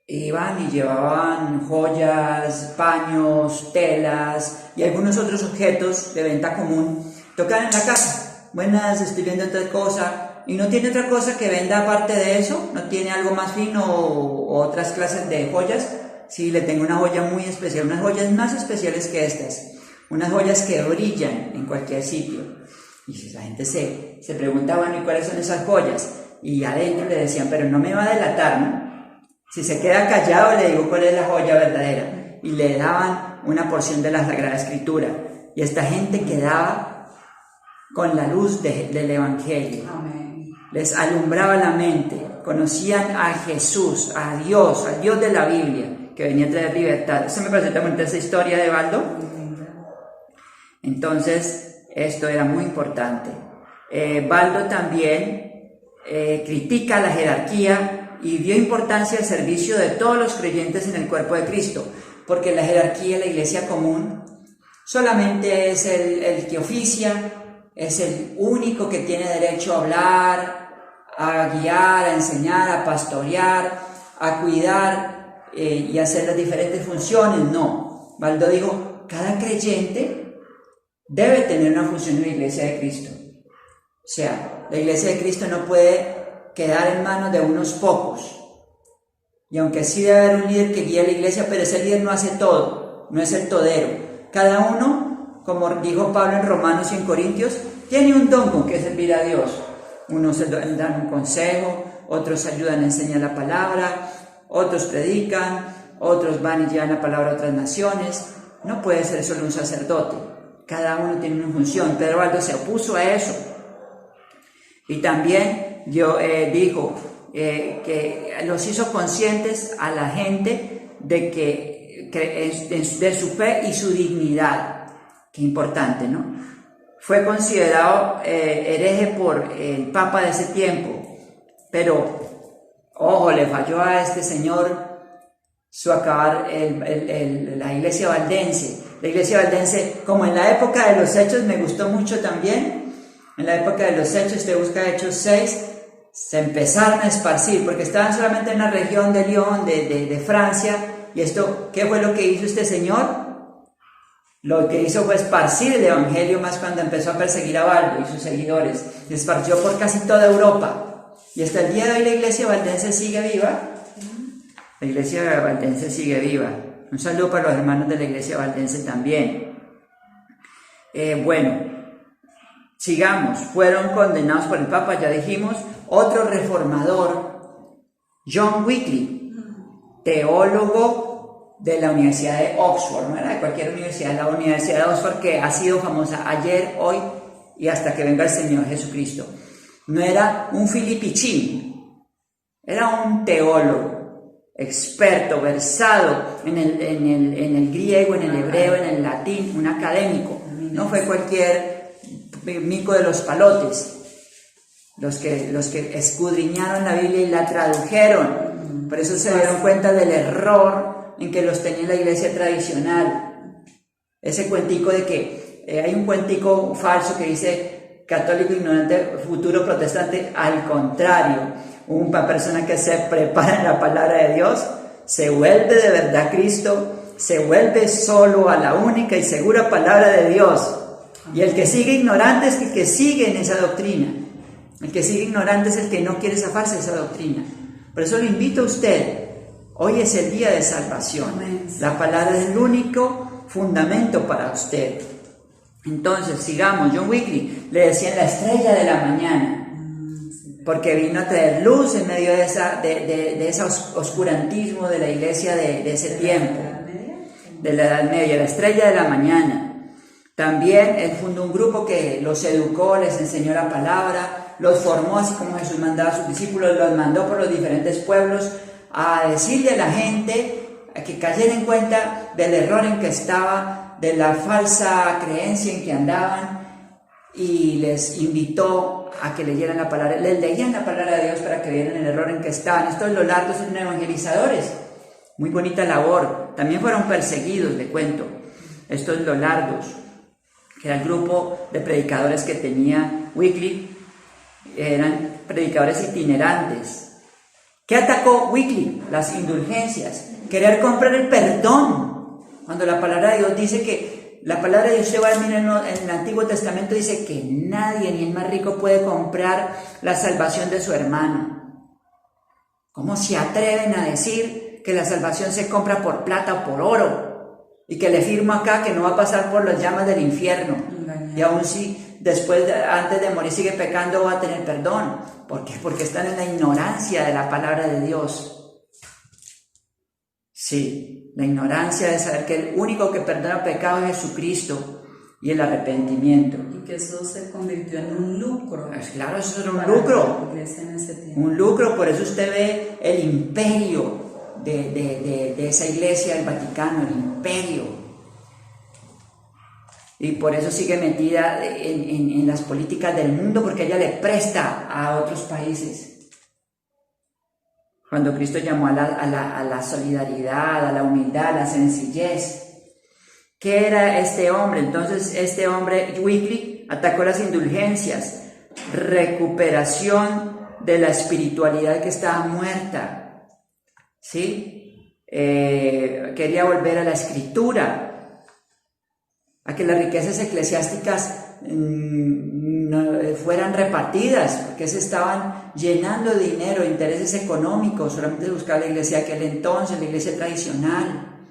Speaker 3: iban y llevaban joyas, paños, telas y algunos otros objetos de venta común, tocaban en la casa, buenas, estoy viendo otra cosa, y no tiene otra cosa que venda aparte de eso, no tiene algo más fino o otras clases de joyas. Sí, le tengo una joya muy especial, unas joyas más especiales que estas, unas joyas que brillan en cualquier sitio. Y la gente se preguntaba, bueno, ¿y cuáles son esas joyas? Y adentro le decían, pero no me va a delatar, ¿no? Si se queda callado le digo cuál es la joya verdadera. Y le daban una porción de la Sagrada Escritura. Y esta gente quedaba con la luz del Evangelio. Amén. Les alumbraba la mente, conocían a Jesús, a Dios, al Dios de la Biblia, que venía a traer libertad. Eso me parece también esa historia de Baldo. Entonces, esto era muy importante. Baldo también critica la jerarquía y dio importancia al servicio de todos los creyentes en el cuerpo de Cristo, porque la jerarquía en la iglesia común solamente es el que oficia, es el único que tiene derecho a hablar, a guiar, a enseñar, a pastorear, a cuidar y hacer las diferentes funciones. No, Baldo dijo, cada creyente debe tener una función en la iglesia de Cristo. O sea, la iglesia de Cristo no puede quedar en manos de unos pocos. Y aunque sí debe haber un líder que guíe a la iglesia, pero ese líder no hace todo, no es el todero. Cada uno, como dijo Pablo en Romanos y en Corintios, tiene un don con que servir a Dios. Unos dan un consejo, otros ayudan a enseñar la palabra, otros predican, otros van y llevan la palabra a otras naciones. No puede ser solo un sacerdote, cada uno tiene una función. Pedro Baldo se opuso a eso. Y también dijo que los hizo conscientes a la gente de su fe y su dignidad. Qué importante, ¿no? Fue considerado hereje por el Papa de ese tiempo, pero, ojo, le falló a este señor su acabar la iglesia valdense. La iglesia valdense, como en la época de los Hechos, me gustó mucho también. En la época de los Hechos, usted busca Hechos 6, se empezaron a esparcir, porque estaban solamente en la región de Lyon, de Francia, y esto, ¿qué fue lo que hizo este señor? Lo que hizo fue esparcir el evangelio, más cuando empezó a perseguir a Balbo y sus seguidores, y esparció por casi toda Europa, y hasta el día de hoy la iglesia valdense sigue viva. La iglesia valdense sigue viva. Un saludo para los hermanos de la iglesia valdense también. Bueno, sigamos. Fueron condenados por el Papa, ya dijimos. Otro reformador, John Wycliffe, teólogo de la Universidad de Oxford, no era de cualquier universidad, la Universidad de Oxford, que ha sido famosa ayer, hoy y hasta que venga el Señor Jesucristo. No era un filipichín, era un teólogo experto, versado en el griego, en el hebreo, en el latín, un académico. No fue cualquier mico de los palotes. Los que escudriñaron la Biblia y la tradujeron. Por eso se dieron cuenta del error en que los tenía la iglesia tradicional. Ese cuentico de que hay un cuentico falso que dice católico ignorante, futuro protestante. Al contrario, una persona que se prepara en la palabra de Dios se vuelve de verdad Cristo, se vuelve solo a la única y segura palabra de Dios. Y el que sigue ignorante es el que sigue en esa doctrina. El que sigue ignorante es el que no quiere zafarse de esa doctrina. Por eso lo invito a usted. Hoy es el día de salvación. La palabra es el único fundamento para usted. Entonces, sigamos. John Wycliffe le decían la estrella de la mañana, porque vino a traer luz en medio de ese oscurantismo de la iglesia de ese tiempo, de la Edad Media, la estrella de la mañana. También él fundó un grupo que los educó, les enseñó la palabra, los formó así como Jesús mandaba a sus discípulos, los mandó por los diferentes pueblos a decirle a la gente a que cayera en cuenta del error en que estaba, de la falsa creencia en que andaban, y les invitó a que leyeran la palabra, les leían la palabra de Dios para que vieran el error en que estaban. Estos Lolardos eran evangelizadores, muy bonita labor. También fueron perseguidos, le cuento, estos Lolardos, que era el grupo de predicadores que tenía Wycliffe. Eran predicadores itinerantes. ¿Qué atacó Wycliffe? Las indulgencias, querer comprar el perdón, cuando la palabra de Dios dice que la palabra de Dios, se va a mirar en el Antiguo Testamento, dice que nadie, ni el más rico, puede comprar la salvación de su hermano. ¿Cómo se atreven a decir que la salvación se compra por plata o por oro? Y que le firmo acá que no va a pasar por las llamas del infierno. Y aún si después, antes de morir, sigue pecando, va a tener perdón. ¿Por qué? Porque están en la ignorancia de la palabra de Dios. Sí, la ignorancia de saber que el único que perdona pecado es Jesucristo y el arrepentimiento.
Speaker 1: Y que eso se convirtió en un lucro.
Speaker 3: Pues claro, eso era un lucro. Un lucro, por eso usted ve el imperio de esa iglesia del Vaticano, el imperio. Y por eso sigue metida en las políticas del mundo, porque ella le presta a otros países. Cuando Cristo llamó a la solidaridad, a la humildad, a la sencillez. ¿Qué era este hombre? Entonces, este hombre, Wycliffe, atacó las indulgencias, recuperación de la espiritualidad que estaba muerta, ¿sí? Quería volver a la escritura, a que las riquezas eclesiásticas fueran repartidas, porque se estaban llenando de dinero, intereses económicos. Solamente buscaba la iglesia de aquel entonces, la iglesia tradicional.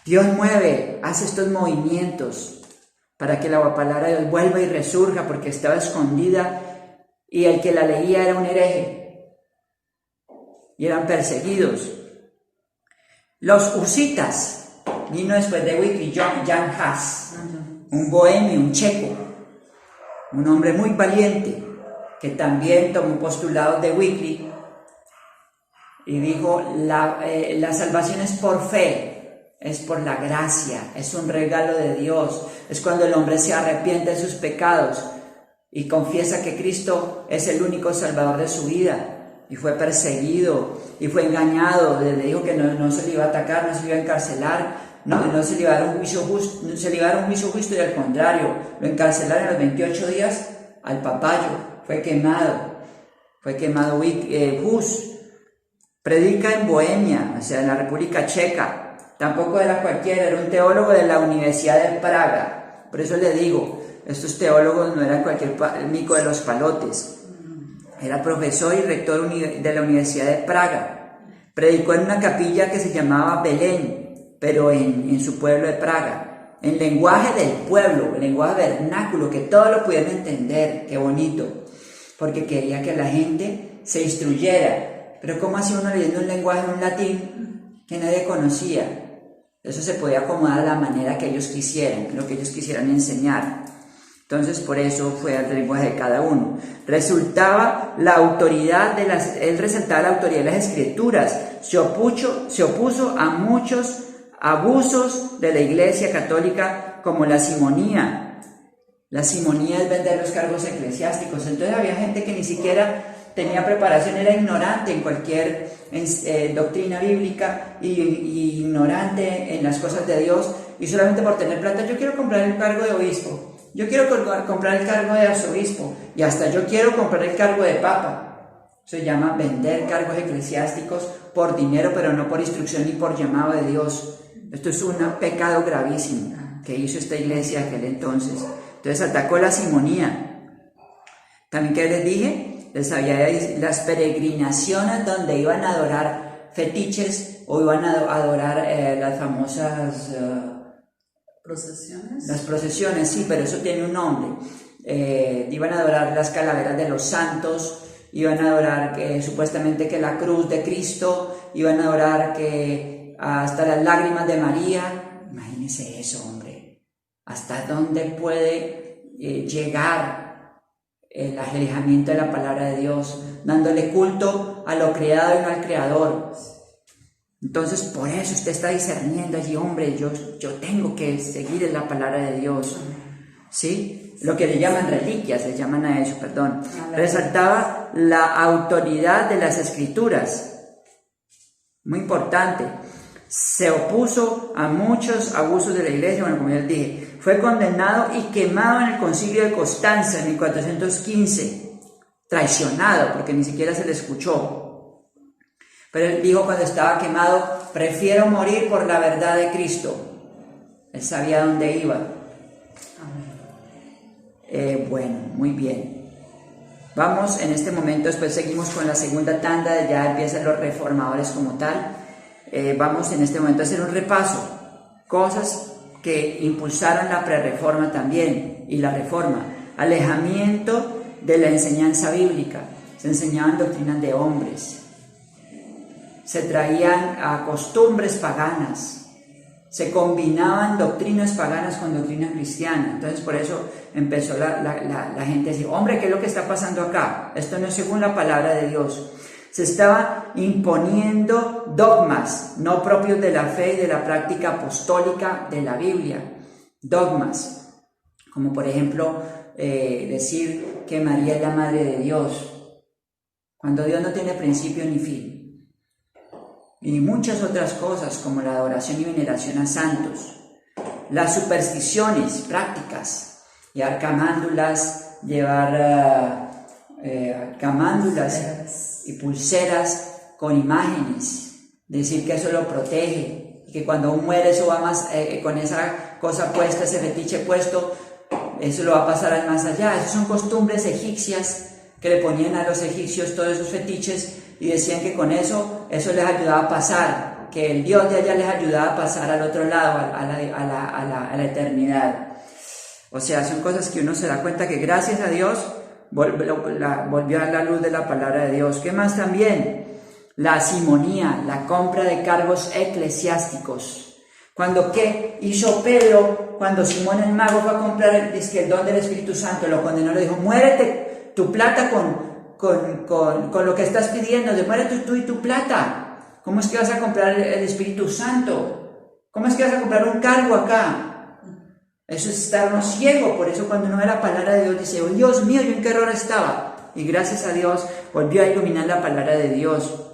Speaker 3: Dios mueve, hace estos movimientos para que la palabra de Dios vuelva y resurja, porque estaba escondida y el que la leía era un hereje y eran perseguidos. Los husitas, vino después de Wycliffe, Jan Hus, un bohemio, un checo, un hombre muy valiente, que también tomó postulados de Wycliffe y dijo, la salvación es por fe, es por la gracia, es un regalo de Dios, es cuando el hombre se arrepiente de sus pecados y confiesa que Cristo es el único salvador de su vida. Y fue perseguido, y fue engañado, le dijo que no se le iba a atacar, no se le iba a encarcelar, no se le iba a dar un juicio justo, no se le iba a dar un juicio justo, y al contrario, lo encarcelaron a los 28 días al papayo, fue quemado. fue quemado Hus. Predica en Bohemia, o sea, en la República Checa. Tampoco era cualquiera, era un teólogo de la Universidad de Praga. Por eso le digo, estos teólogos no eran cualquier mico de los palotes. Era profesor y rector de la Universidad de Praga. Predicó en una capilla que se llamaba Belén, pero en su pueblo de Praga. En lenguaje del pueblo, lenguaje vernáculo, que todos lo pudieran entender. Qué bonito. Porque quería que la gente se instruyera. Pero ¿cómo hacía uno leyendo un lenguaje en un latín que nadie conocía? Eso se podía acomodar a la manera que ellos quisieran, lo que ellos quisieran enseñar. Entonces, por eso fue el lenguaje de cada uno. Él resaltaba la autoridad de las Escrituras. Se opuso a muchos abusos de la Iglesia Católica, como la simonía. La simonía es vender los cargos eclesiásticos. Entonces había gente que ni siquiera tenía preparación, era ignorante en cualquier doctrina bíblica y ignorante en las cosas de Dios, y solamente por tener plata, yo quiero comprar el cargo de obispo, yo quiero comprar el cargo de arzobispo, y hasta yo quiero comprar el cargo de papa. Se llama vender cargos eclesiásticos por dinero, pero no por instrucción ni por llamado de Dios. Esto es un pecado gravísimo que hizo esta iglesia en aquel entonces. Entonces atacó la simonía. También, ¿qué les dije? Les había las peregrinaciones donde iban a adorar fetiches o iban a adorar las famosas
Speaker 1: ¿Procesiones?
Speaker 3: Las procesiones, sí, pero eso tiene un nombre. Iban a adorar las calaveras de los santos, iban a adorar supuestamente que la cruz de Cristo, iban a adorar que hasta las lágrimas de María. Imagínense eso, hombre. ¿Hasta dónde puede llegar el alejamiento de la palabra de Dios, dándole culto a lo creado y no al creador? Entonces, por eso usted está discerniendo allí, hombre, yo tengo que seguir en la palabra de Dios, ¿sí? Lo que le llaman reliquias, le llaman a eso, perdón. Resaltaba la autoridad de las Escrituras, muy importante. Se opuso a muchos abusos de la iglesia, bueno, como ya les dije, fue condenado y quemado en el concilio de Constanza en 1415, traicionado porque ni siquiera se le escuchó. Pero él dijo cuando estaba quemado, prefiero morir por la verdad de Cristo. Él sabía dónde iba. Bueno, muy bien. Vamos en este momento, después seguimos con la segunda tanda, ya empiezan los reformadores como tal. Vamos en este momento a hacer un repaso, cosas que impulsaron la prerreforma también y la reforma. Alejamiento de la enseñanza bíblica, se enseñaban doctrinas de hombres, se traían a costumbres paganas, se combinaban doctrinas paganas con doctrina cristiana. Entonces por eso empezó la gente a decir, hombre, ¿qué es lo que está pasando acá? Esto no es según la palabra de Dios. Se estaba imponiendo dogmas no propios de la fe y de la práctica apostólica de la Biblia. Dogmas, como por ejemplo decir que María es la Madre de Dios, cuando Dios no tiene principio ni fin. Y muchas otras cosas como la adoración y veneración a santos. Las supersticiones prácticas, llevar camándulas, camándulas y pulseras con imágenes, decir que eso lo protege, que cuando uno muere eso va más, con esa cosa puesta, ese fetiche puesto, eso lo va a pasar al más allá. Esas son costumbres egipcias que le ponían a los egipcios todos esos fetiches y decían que con eso les ayudaba a pasar, que el Dios de allá les ayudaba a pasar al otro lado, a la eternidad. O sea, son cosas que uno se da cuenta que gracias a Dios volvió a la luz de la palabra de Dios. ¿Qué más también? La simonía, la compra de cargos eclesiásticos. ¿Qué hizo Pedro cuando Simón el mago fue a comprar el don del Espíritu Santo? Lo condenó, le dijo, muérete tu plata con lo que estás pidiendo, muérete tú y tu plata. ¿Cómo es que vas a comprar el Espíritu Santo? ¿Cómo es que vas a comprar un cargo acá? Eso es estarnos ciego. Por eso cuando uno ve la palabra de Dios dice, oh Dios mío, ¿yo en qué error estaba? Y gracias a Dios volvió a iluminar la palabra de Dios.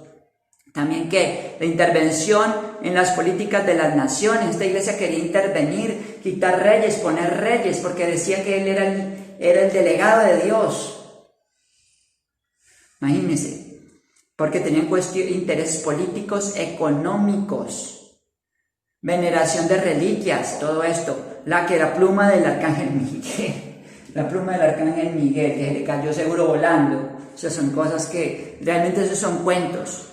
Speaker 3: También que la intervención en las políticas de las naciones. Esta iglesia quería intervenir, quitar reyes, poner reyes, porque decía que él era el delegado de Dios. Imagínense, porque tenían intereses políticos, económicos, veneración de reliquias, todo esto. La pluma del arcángel Miguel, la pluma del arcángel Miguel, que le cayó seguro volando. O sea, son cosas que realmente esos son cuentos.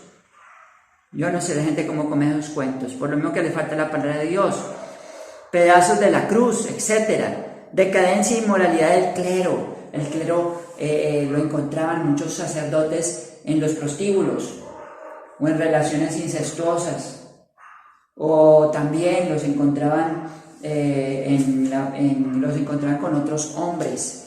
Speaker 3: Yo no sé la gente cómo come esos cuentos, por lo mismo que le falta la palabra de Dios. Pedazos de la cruz, etcétera. Decadencia e inmoralidad del clero. El clero lo encontraban muchos sacerdotes en los prostíbulos o en relaciones incestuosas, o también los encontraban los encontraban con otros hombres,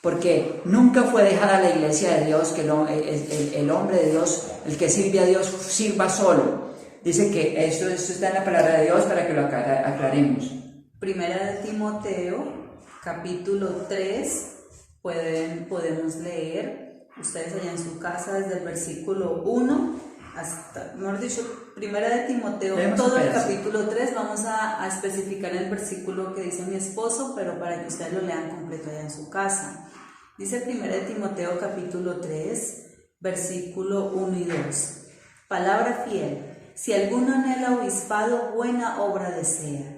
Speaker 3: porque nunca fue dejada la iglesia de Dios que el hombre de Dios, el que sirve a Dios, sirva solo. Dice que esto está en la palabra de Dios para que lo aclaremos.
Speaker 1: Primera de Timoteo, capítulo 3, podemos leer, ustedes allá en su casa, desde el versículo 1 hasta, mejor dicho, Primera de Timoteo, todo el capítulo 3, vamos a especificar el versículo que dice mi esposo, pero para que ustedes lo lean completo allá en su casa. Dice Primera de Timoteo, capítulo 3, versículo 1 y 2. Palabra fiel, si alguno anhela obispado, buena obra desea.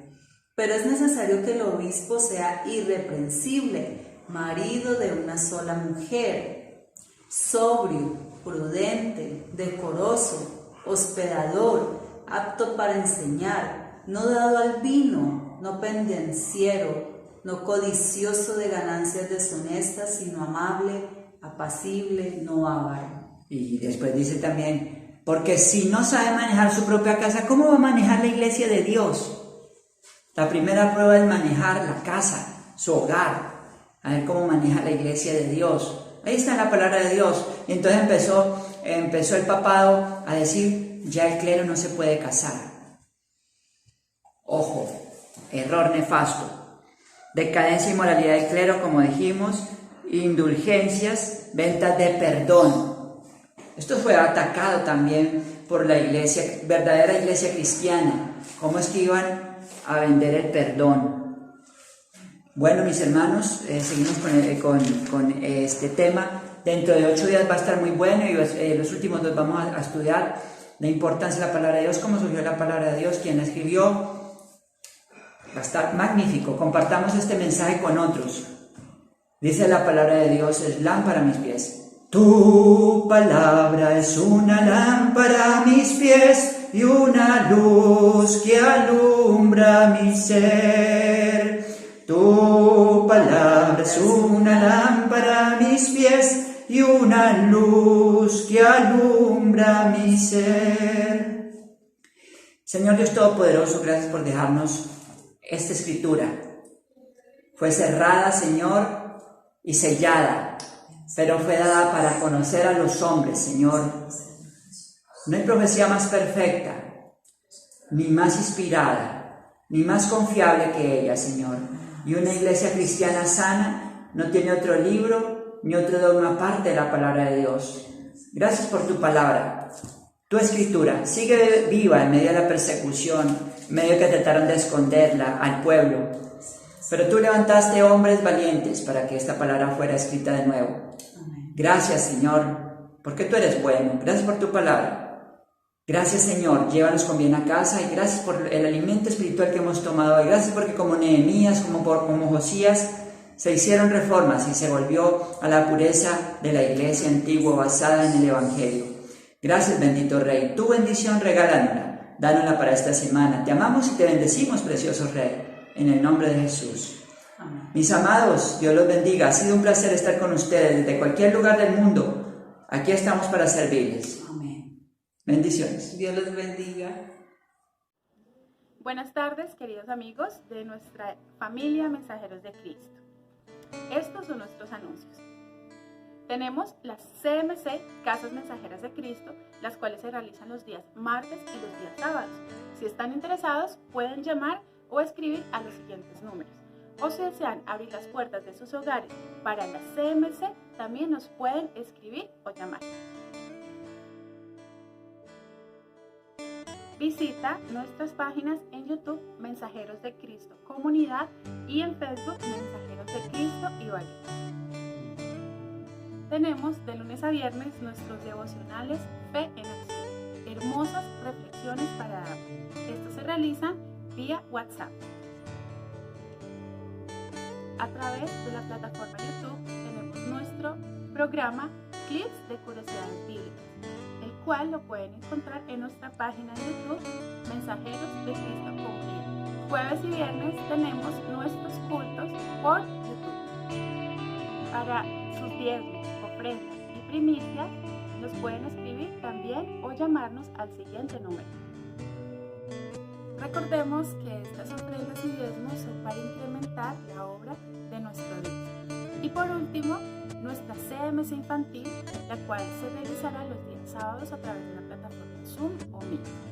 Speaker 1: Pero es necesario que el obispo sea irreprensible, marido de una sola mujer, sobrio, prudente, decoroso, hospedador, apto para enseñar, no dado al vino, no pendenciero, no codicioso de ganancias deshonestas, sino amable, apacible, no avaro.
Speaker 3: Y después dice también, porque si no sabe manejar su propia casa, ¿cómo va a manejar la iglesia de Dios? La primera prueba es manejar la casa, su hogar, a ver cómo maneja la iglesia de Dios. Ahí está la palabra de Dios. Y entonces empezó el papado a decir, ya el clero no se puede casar. Ojo, error nefasto. Decadencia y moralidad del clero, como dijimos, indulgencias, ventas de perdón. Esto fue atacado también por la iglesia, verdadera iglesia cristiana. ¿Cómo es que iban a vender el perdón? Bueno, mis hermanos, seguimos con este tema. Dentro de 8 días va a estar muy bueno y los últimos 2 vamos a estudiar la importancia de la palabra de Dios, cómo surgió la palabra de Dios, quién la escribió. Va a estar magnífico. Compartamos este mensaje con otros. Dice la palabra de Dios, es lámpara a mis pies. Tu palabra es una lámpara a mis pies y una luz que alumbra mi ser. Tu palabra es una lámpara a mis pies y una luz que alumbra mi ser. Señor Dios Todopoderoso, gracias por dejarnos esta escritura. Fue cerrada, Señor, y sellada, pero fue dada para conocer a los hombres, Señor. No hay profecía más perfecta, ni más inspirada, ni más confiable que ella, Señor. Y una iglesia cristiana sana no tiene otro libro ni otro dogma aparte de la palabra de Dios. Gracias por tu palabra, tu escritura. Sigue viva en medio de la persecución, en medio que trataron de esconderla al pueblo. Pero tú levantaste hombres valientes para que esta palabra fuera escrita de nuevo. Gracias, Señor, porque tú eres bueno. Gracias por tu palabra. Gracias, Señor, llévanos con bien a casa, y gracias por el alimento espiritual que hemos tomado hoy. Gracias porque como Nehemías, como Josías, se hicieron reformas y se volvió a la pureza de la iglesia antigua basada en el Evangelio. Gracias, bendito Rey. Tu bendición regálanosla, dánosla para esta semana. Te amamos y te bendecimos, precioso Rey, en el nombre de Jesús. Amén. Mis amados, Dios los bendiga. Ha sido un placer estar con ustedes desde cualquier lugar del mundo. Aquí estamos para servirles. Bendiciones.
Speaker 1: Dios los bendiga.
Speaker 4: Buenas tardes, queridos amigos de nuestra familia Mensajeros de Cristo. Estos son nuestros anuncios. Tenemos las CMC, Casas Mensajeras de Cristo, las cuales se realizan los días martes y los días sábados. Si están interesados, pueden llamar o escribir a los siguientes números. O si desean abrir las puertas de sus hogares para las CMC, también nos pueden escribir o llamar. Visita nuestras páginas en YouTube Mensajeros de Cristo Comunidad y en Facebook Mensajeros de Cristo Ibagué. tenemos de lunes a viernes nuestros devocionales Fe en Acción. Hermosas reflexiones para dar. Esto se realiza vía WhatsApp. A través de la plataforma YouTube tenemos nuestro programa Clips de Curiosidades Bíblicas, el cual lo pueden encontrar en nuestra página de YouTube Mensajeros de Cristo con Vida. Jueves y viernes tenemos nuestros cultos por YouTube. Para sus diezmos, ofrendas y primicias nos pueden escribir también o llamarnos al siguiente número. Recordemos que estas ofrendas y diezmos son para incrementar la obra de nuestro Dios. Y por último, nuestra CMC infantil, la cual se realizará los días sábados a través de la plataforma Zoom o Meet.